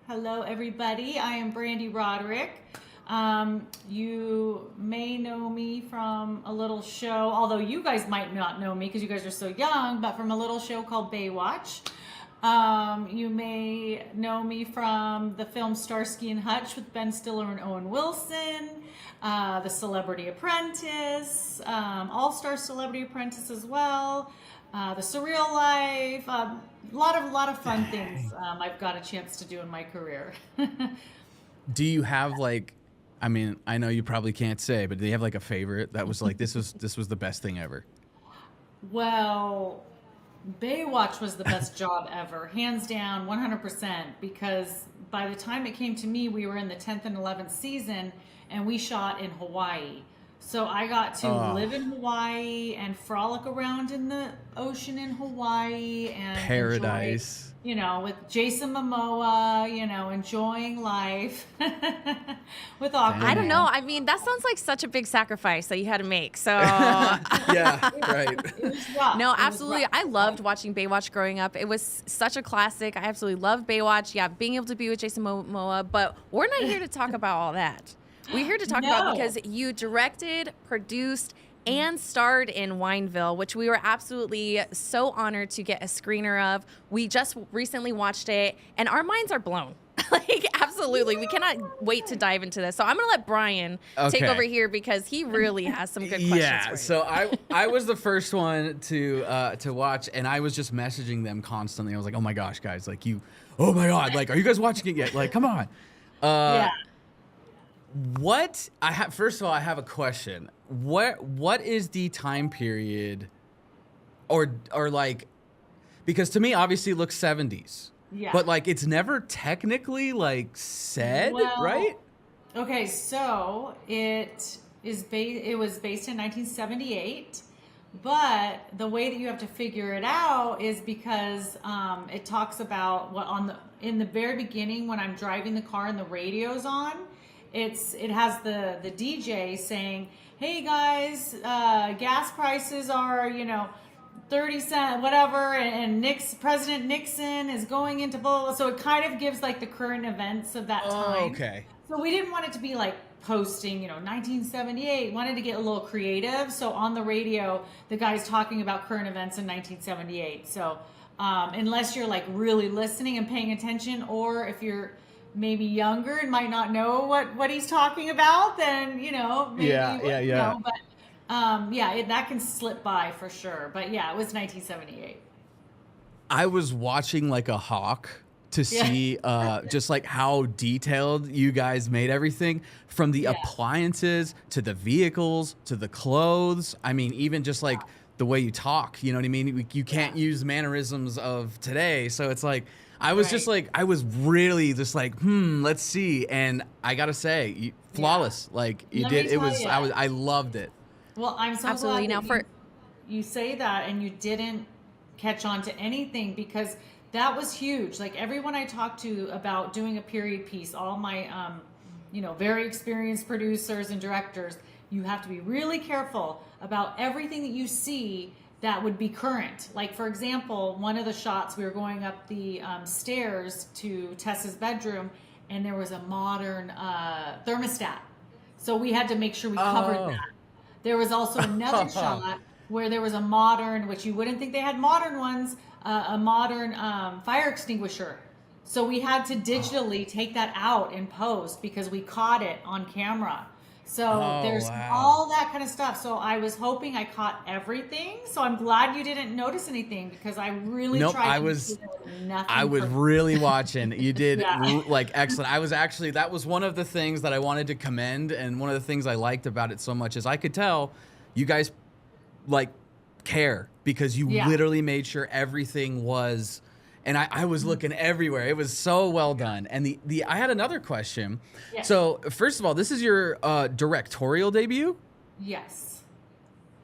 Hello, everybody. I am Brande Roderick. You may know me from a little show, although you guys might not know me because you guys are so young, but from a little show called Baywatch. You may know me from the film Starsky and Hutch with Ben Stiller and Owen Wilson, The Celebrity Apprentice, All-Star Celebrity Apprentice as well, The Surreal Life, a lot of fun things I've got a chance to do in my career. Do you have like, I mean, I know you probably can't say, but do you have like a favorite that was like this was the best thing ever? Well, Baywatch was the best job ever, hands down, 100%, because by the time it came to me, we were in the 10th and 11th season and we shot in Hawaii. So I got to live in Hawaii and frolic around in the ocean in Hawaii and Paradise. enjoy, with Jason Momoa, enjoying life with Aquaman. Damn. I don't know. I mean, that sounds like such a big sacrifice that you had to make. So, Yeah, right. It was rough. no, It was absolutely. rough. I loved watching Baywatch growing up. It was such a classic. I absolutely loved Baywatch. Yeah, being able to be with Jason Momoa. But we're not here to talk about all that. We're here to talk about because you directed, produced, and starred in Wineville, which we were absolutely so honored to get a screener of. We just recently watched it, and our minds are blown. Like, absolutely. We cannot wait to dive into this. So I'm going to let Brian take Okay. over here because he really has some good questions Yeah, for you. so I was the first one to watch, and I was just messaging them constantly. I was like, oh my gosh, guys, like oh my god, like, are you guys watching it yet? Like, come on. Yeah. First of all, I have a question. What is the time period or like, because to me obviously it looks 70s. Yeah. But like it's never technically like said, Well, right? Okay, so it was based in 1978, but the way that you have to figure it out is because it talks about in the very beginning when I'm driving the car and the radio's on, it has the DJ saying, "Hey guys, gas prices are 30 cents, whatever, and President Nixon is going into blah." So it kind of gives like the current events of that time. Oh, okay. So we didn't want it to be like posting, 1978. Wanted to get a little creative. So on the radio, the guy's talking about current events in 1978. So unless you're like really listening and paying attention, or if you're maybe younger and might not know what he's talking about, then maybe Yeah, you wouldn't yeah. know. But that can slip by for sure. But yeah, it was 1978. I was watching like a hawk to see just like how detailed you guys made everything, from the appliances to the vehicles to the clothes. I mean, even just like the way you talk, you know what I mean? You can't use mannerisms of today. So it's like, I was just like, I was really just like, let's see. And I gotta say, flawless. Like you Let did. me It tell was, you. I loved it. Well, I'm so Absolutely. glad Now that you say that and you didn't catch on to anything, because that was huge. Like everyone I talked to about doing a period piece, all my, very experienced producers and directors, you have to be really careful about everything that you see that would be current. Like, for example, one of the shots, we were going up the stairs to Tessa's bedroom, and there was a modern thermostat. So we had to make sure we covered that. There was also another shot where there was a modern, which you wouldn't think they had modern ones, a modern fire extinguisher. So we had to digitally take that out in post because we caught it on camera. So there's all that kind of stuff. So I was hoping I caught everything. So I'm glad you didn't notice anything, because I really tried to do nothing. I was really watching. You did Yeah. like excellent. I was actually, that was one of the things that I wanted to commend, and one of the things I liked about it so much is I could tell you guys like care, because you literally made sure everything was, and I was looking everywhere. It was so well done. And I had another question. Yeah. So first of all, this is your directorial debut. Yes.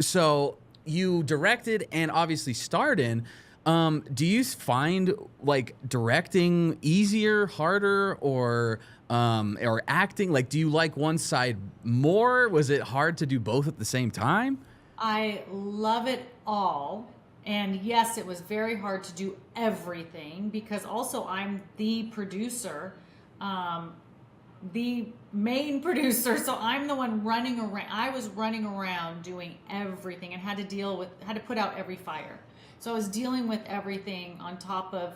So you directed and obviously starred in. Do you find like directing easier, harder, or acting? Like, do you like one side more? Was it hard to do both at the same time? I love it all. And yes, it was very hard to do everything, because also I'm the producer. the main producer, so I'm the one running around. I was running around doing everything and had to put out every fire. So I was dealing with everything on top of,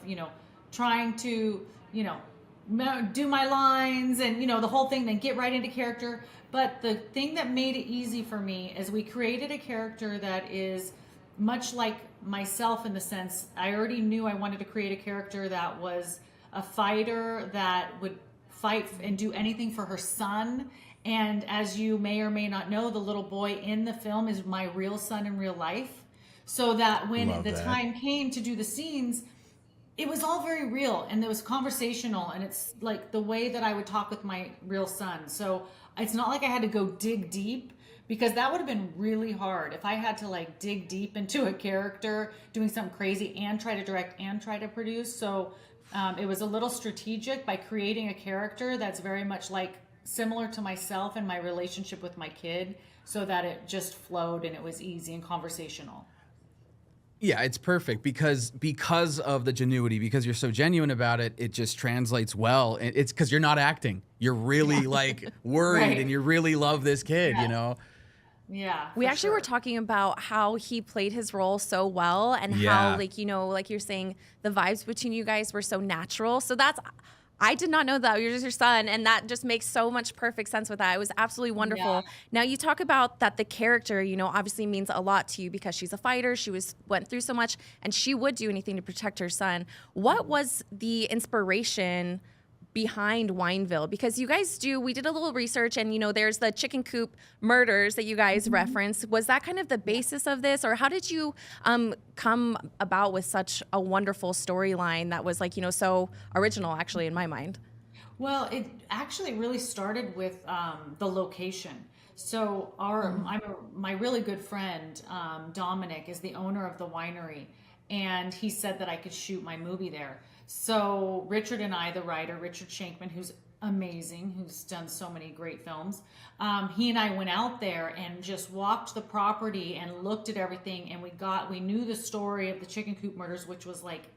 trying to, do my lines and, the whole thing, then get right into character. But the thing that made it easy for me is we created a character that is much like myself, in the sense I already knew I wanted to create a character that was a fighter that would fight and do anything for her son. And as you may or may not know, the little boy in the film is my real son in real life. So that when time came to do the scenes, it was all very real and it was conversational, and it's like the way that I would talk with my real son. So it's not like I had to go dig deep, because that would have been really hard if I had to like dig deep into a character doing something crazy and try to direct and try to produce. So it was a little strategic by creating a character that's very much like similar to myself and my relationship with my kid, so that it just flowed and it was easy and conversational. Yeah, it's perfect because of the genuity, because you're so genuine about it. It just translates well. It's because you're not acting. You're really like worried Right. and you really love this kid, Yeah. We actually were talking about how he played his role so well, and how, like, like you're saying, the vibes between you guys were so natural. So I did not know that you're just your son, and that just makes so much perfect sense with that. It was absolutely wonderful. Yeah. Now, you talk about that the character, obviously means a lot to you because she's a fighter. She went through so much, and she would do anything to protect her son. What was the inspiration behind Wineville? Because you guys we did a little research, and there's the chicken coop murders that you guys referenced. Was that kind of the basis of this, or how did you come about with such a wonderful storyline that was like so original, actually, in my mind? Well, it actually really started with the location. So my really good friend Dominic is the owner of the winery, and he said that I could shoot my movie there. So Richard and I, the writer, Richard Shankman, who's amazing, who's done so many great films, he and I went out there and just walked the property and looked at everything, and we knew the story of the chicken coop murders, which was like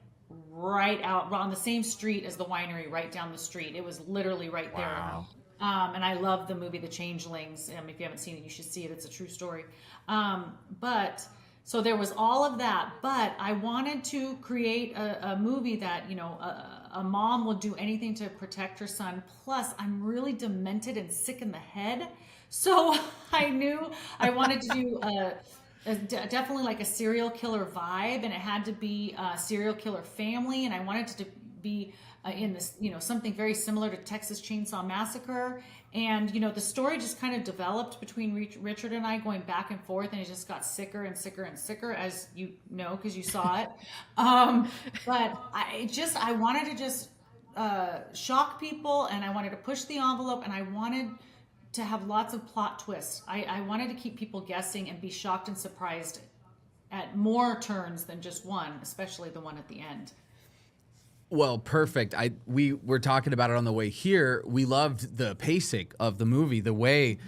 right out on the same street as the winery, right down the street. It was literally right there. Wow. And I love the movie The Changelings. If you haven't seen it, you should see it. It's a true story. So there was all of that, but I wanted to create a movie that, a mom will do anything to protect her son. Plus, I'm really demented and sick in the head. So I knew I wanted to do definitely like a serial killer vibe, and it had to be a serial killer family. And I wanted it to be in this, something very similar to Texas Chainsaw Massacre. And, the story just kind of developed between Richard and I, going back and forth, and it just got sicker and sicker and sicker, as you know, because you saw it. But I wanted to just shock people, and I wanted to push the envelope, and I wanted to have lots of plot twists. I wanted to keep people guessing and be shocked and surprised at more turns than just one, especially the one at the end. Well, perfect. We were talking about it on the way here. We loved the pacing of the movie, the way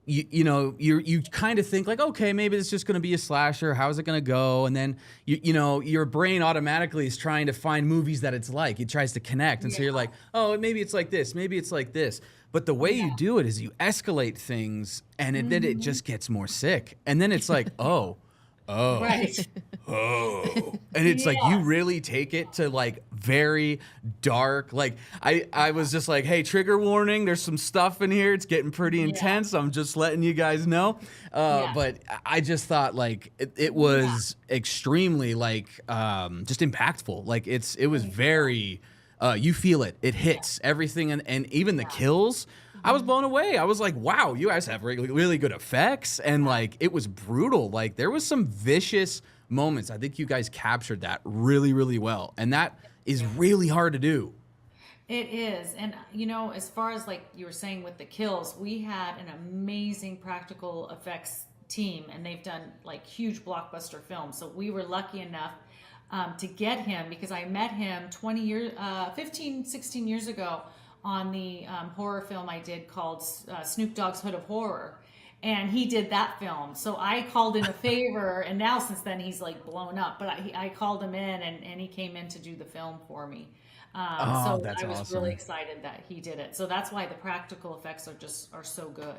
you kind of think like, okay, maybe it's just going to be a slasher. How's it going to go? And then your brain automatically is trying to find movies that it's like. It tries to connect, and so you're like, oh, maybe it's like this, maybe it's like this. But the way you do it is you escalate things, and then it just gets more sick, and then it's like, oh. Right. And it's like you really take it to like very dark. Like I was just like, hey, trigger warning, there's some stuff in here, it's getting pretty intense. I'm just letting you guys know. But I just thought like it was extremely like just impactful. Like it was very you feel it hits everything, and even the kills, I was blown away. I was like, wow, you guys have really good effects. And like, it was brutal. Like there was some vicious moments. I think you guys captured that really, really well. And that is really hard to do. It is. And as far as like you were saying with the kills, we had an amazing practical effects team, and they've done like huge blockbuster films. So we were lucky enough to get him, because I met him 16 years ago on the horror film I did called Snoop Dogg's Hood of Horror. And he did that film. So I called in a favor, and now since then he's like blown up. But I called him in, and he came in to do the film for me. Oh, So that's I was really awesome. excited that he did it. So that's why the practical effects are so good.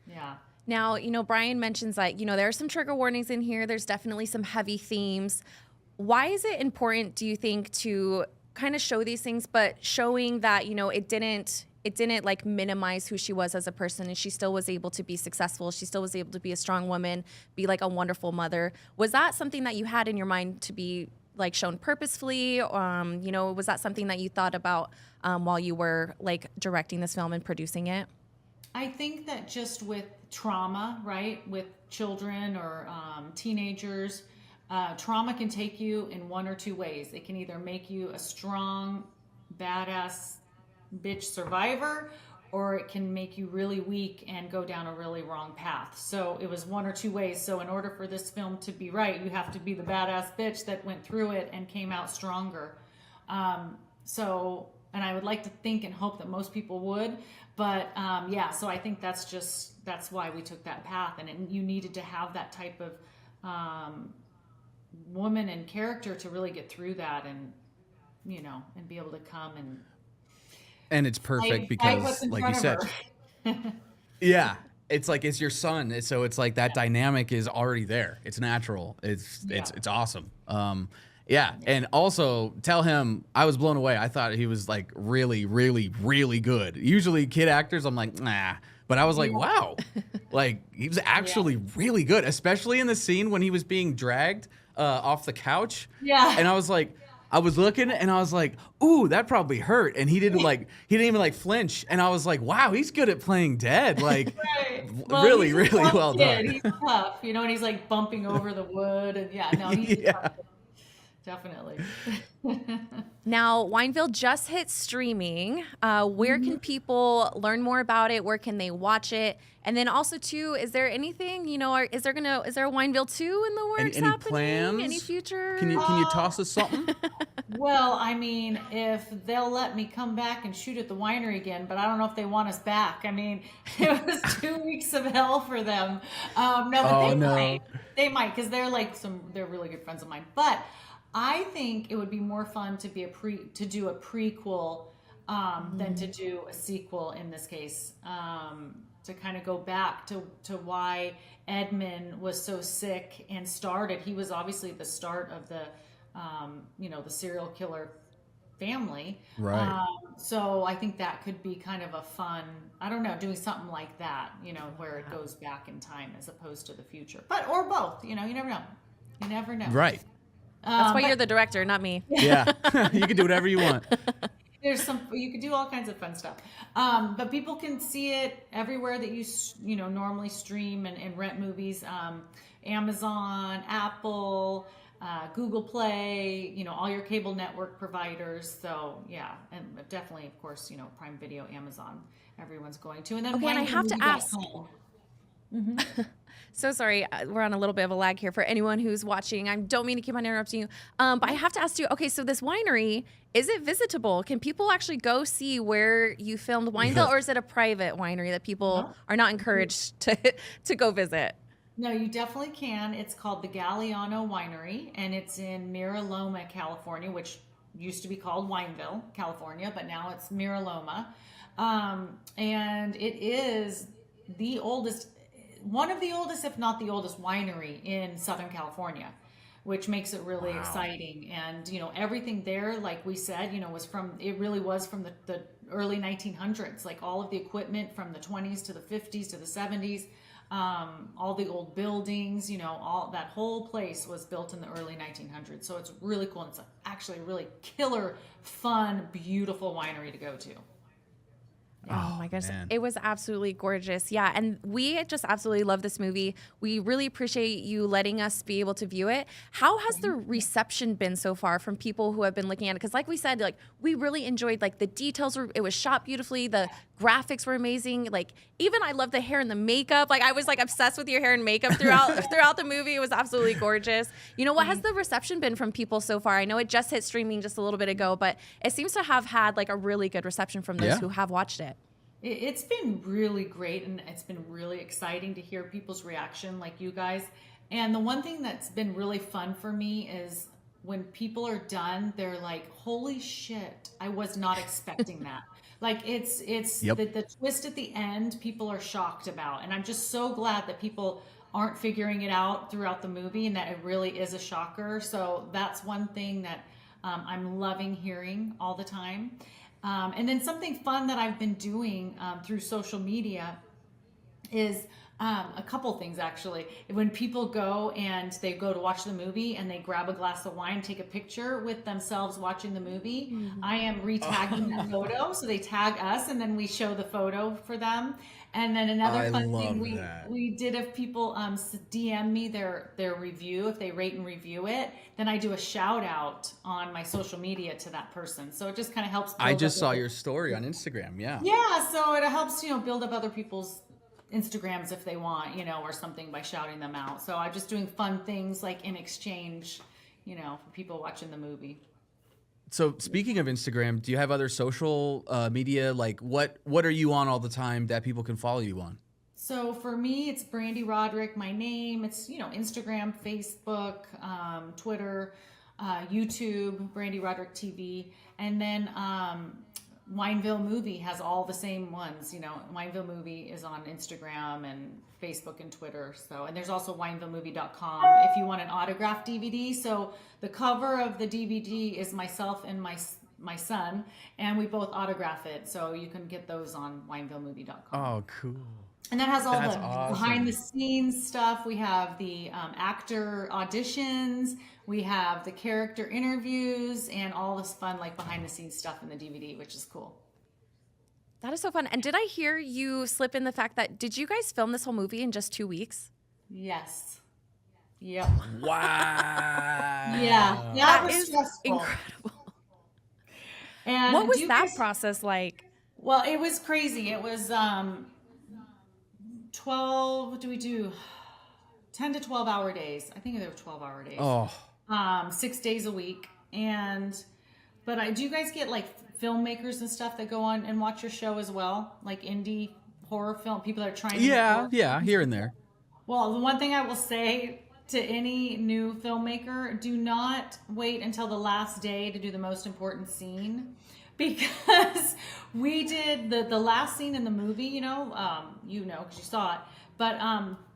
Yeah. Now, Brian mentions like, there are some trigger warnings in here. There's definitely some heavy themes. Why is it important, do you think, to kind of show these things, but showing that, it didn't like minimize who she was as a person, and she still was able to be successful. She still was able to be a strong woman, be like a wonderful mother. Was that something that you had in your mind to be like shown purposefully? Was that something that you thought about while you were like directing this film and producing it? I think that just with trauma, right, with children or teenagers, trauma can take you in one or two ways. It can either make you a strong, badass bitch survivor, or it can make you really weak and go down a really wrong path. So it was one or two ways. So in order for this film to be right, you have to be the badass bitch that went through it and came out stronger. And I would like to think and hope that most people would, but so I think that's why we took that path, and you needed to have that type of woman and character to really get through that, and and be able to come And it's perfect fight what's because, in like you front said, of her. yeah, it's like it's your son, so it's like that dynamic is already there. It's natural. It's awesome. Yeah, and also tell him I was blown away. I thought he was like really, really, really good. Usually kid actors, I'm like, nah. But I was like, wow. Like he was actually really good, especially in the scene when he was being dragged off the couch. Yeah. And I was like, I was looking and I was like, ooh, that probably hurt. And he didn't even like flinch. And I was like, wow, he's good at playing dead. Like Right. Well, really, he's a really tough well kid. done. He's tough, and he's like bumping over the wood, and he's a Yeah. tough kid. Definitely. Now, Wineville just hit streaming. Where can people learn more about it? Where can they watch it? And then also, too, is there anything, is there a Wineville 2 in the works Any happening? plans? Any future? Can you toss us something? Well, I mean, if they'll let me come back and shoot at the winery again, but I don't know if they want us back. I mean, it was 2 weeks of hell for them. No, but Oh, they no. might. They might, because they're they're really good friends of mine. But I think it would be more fun to do a prequel than to do a sequel in this case. To kind of go back to why Edmund was so sick and started. He was obviously the start of the the serial killer family. Right. So I think that could be kind of a fun, I don't know, doing something like that, where it goes back in time as opposed to the future. Or both, you never know. You never know. Right. That's why you're the director, not me. Yeah. You can do whatever you want. You could do all kinds of fun stuff. But people can see it everywhere that you normally stream and rent movies. Amazon, Apple, Google Play, all your cable network providers. So yeah, and definitely, of course, Prime Video, Amazon, everyone's going to. And then Okay, and I have to ask. So sorry, we're on a little bit of a lag here for anyone who's watching. I don't mean to keep on interrupting you, but I have to ask you, okay, so this winery, is it visitable? Can people actually go see where you filmed Wineville, or is it a private winery that people are not encouraged to go visit? No, you definitely can. It's called the Galliano Winery, and it's in Mira Loma, California, which used to be called Wineville, California, but now it's Mira Loma. And it is one of the oldest, if not the oldest winery in Southern California, which makes it really exciting. And, everything there, like we said, really was from the early 1900s, like all of the equipment from the 20s to the 50s to the 70s, all the old buildings, all that whole place was built in the early 1900s. So it's really cool. And it's actually a really killer, fun, beautiful winery to go to. Oh my goodness. Man. It was absolutely gorgeous. Yeah. And we just absolutely love this movie. We really appreciate you letting us be able to view it. How has the reception been so far from people who have been looking at it? Because like we said, we really enjoyed the details. It was shot beautifully. The graphics were amazing. Even I love the hair and the makeup. I was obsessed with your hair and makeup throughout the movie. It was absolutely gorgeous. What has the reception been from people so far? I know it just hit streaming just a little bit ago, but it seems to have had a really good reception from those who have watched it. It's been really great, and it's been really exciting to hear people's reaction like you guys. And the one thing that's been really fun for me is when people are done, they're like, holy shit, I was not expecting that. Like it's Yep. the twist at the end, people are shocked about. And I'm just so glad that people aren't figuring it out throughout the movie and that it really is a shocker. So that's one thing that I'm loving hearing all the time. And then something fun that I've been doing through social media is a couple things actually. When people go and they go to watch the movie and they grab a glass of wine, take a picture with themselves watching the movie, I am retagging that photo. So they tag us and then we show the photo for them. And then another I fun love thing that. we did, if people DM me their review, if they rate and review it, then I do a shout out on my social media to that person. So it just kind of helps. I build just up saw other- your story on Instagram. Yeah. Yeah, so it helps, build up other people's Instagrams if they want, or something by shouting them out. So I'm just doing fun things like in exchange, for people watching the movie. So speaking of Instagram, do you have other social media? Like what are you on all the time that people can follow you on? So for me, it's Brande Roderick, my name. It's, Instagram, Facebook, Twitter, YouTube, Brande Roderick TV. And then Wineville Movie has all the same ones. Wineville Movie is on Instagram and Facebook and Twitter. So, and there's also winevillemovie.com if you want an autographed DVD. So the cover of the DVD is myself and my son, and we both autograph it. So you can get those on winevillemovie.com. Oh, cool. And that has all That's the awesome. behind the scenes stuff. We have the actor auditions. We have the character interviews and all this fun, like behind the scenes stuff in the DVD, which is cool. That is so fun. And did I hear you slip in the fact that, did you guys film this whole movie in just 2 weeks? Yes. Yep. Wow. Yeah. That was is stressful. incredible. And What was do you that guys- process like? Well, it was crazy. It was 12, what do we do? 10 to 12 hour days. I think they were 12-hour days. Oh, 6 days a week. But do you guys get like filmmakers and stuff that go on and watch your show as well? Like indie horror film, people that are trying to make horror? yeah, here and there. Well, the one thing I will say to any new filmmaker, do not wait until the last day to do the most important scene, because we did the last scene in the movie, because you saw it, but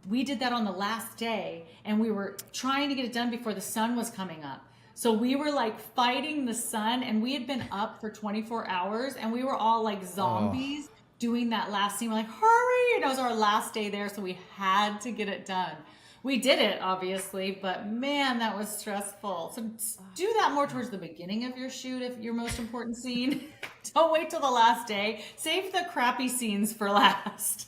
we did that on the last day, and we were trying to get it done before the sun was coming up. So we were like fighting the sun, and we had been up for 24 hours, and we were all like zombies doing that last scene. We're like, hurry! And it was our last day there, so we had to get it done. We did it, obviously, but man, that was stressful. So do that more towards the beginning of your shoot, if your most important scene. Don't wait till the last day. Save the crappy scenes for last.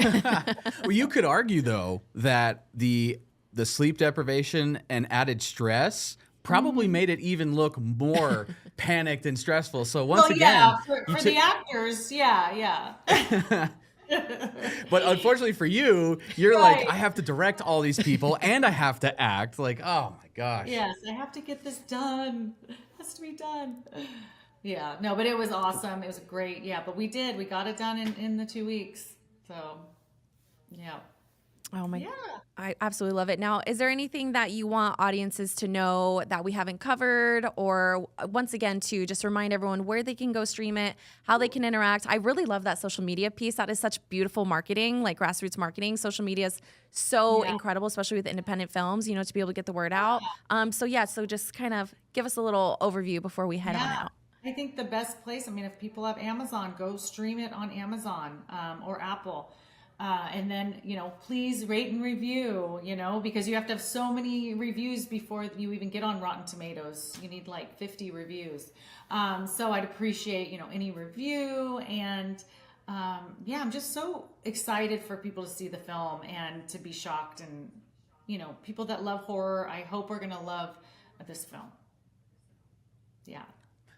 Well, you could argue though that the sleep deprivation and added stress probably made it even look more panicked and stressful. So once again, yeah, for the actors, yeah. But unfortunately for you, you're Right. like, I have to direct all these people and I have to act. Like, oh my gosh. Yes, I have to get this done. It has to be done. Yeah, no, but it was awesome. It was great. Yeah, but we got it done in the 2 weeks. So, yeah. Oh my, Yeah. I absolutely love it. Now, is there anything that you want audiences to know that we haven't covered, or once again, to just remind everyone where they can go stream it, how they can interact? I really love that social media piece. That is such beautiful marketing, like grassroots marketing. Social media is so incredible, especially with independent films, to be able to get the word out. So just kind of give us a little overview before we head on out. I think the best place, if people have Amazon, go stream it on Amazon or Apple. And then, please rate and review, because you have to have so many reviews before you even get on Rotten Tomatoes. You need like 50 reviews. So I'd appreciate, any review. And I'm just so excited for people to see the film and to be shocked. And, people that love horror, I hope are going to love this film. Yeah.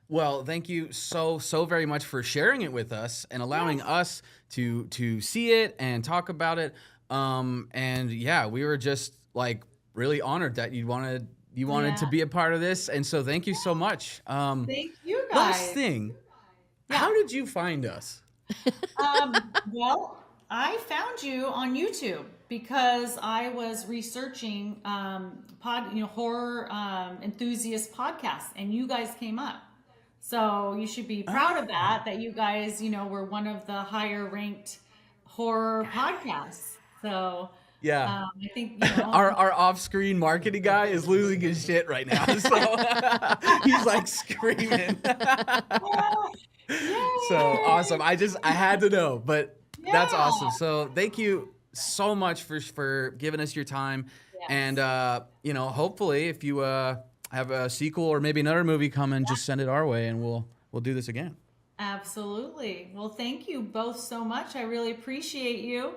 Well, thank you so very much for sharing it with us and allowing us to see it and talk about it. And yeah, we were just like really honored that you wanted to be a part of this. And so thank you so much. Thank you guys. Last thing, how did you find us? Well, I found you on YouTube because I was researching horror enthusiast podcasts, and you guys came up. So you should be proud of that you guys, were one of the higher ranked horror podcasts. So Yeah. I think Our off-screen marketing guy is losing his shit right now. So he's like screaming. So awesome. I had to know, but that's awesome. So thank you so much for giving us your time. Yes. And hopefully if you have a sequel or maybe another movie coming, just send it our way and we'll do this again. Absolutely. Well, thank you both so much. I really appreciate you.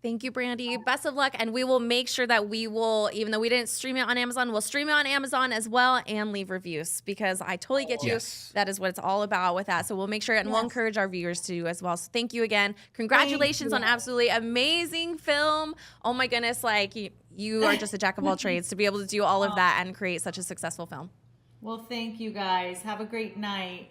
Thank you, Brande. Best of luck. And we will make sure that we will, even though we didn't stream it on Amazon, we'll stream it on Amazon as well and leave reviews, because I totally get you. Yes. That is what it's all about with that. So we'll make sure, and we'll encourage our viewers to as well. So thank you again. Congratulations on absolutely amazing film. Oh my goodness. Like you are just a jack of all trades to be able to do all of that and create such a successful film. Well, thank you guys. Have a great night.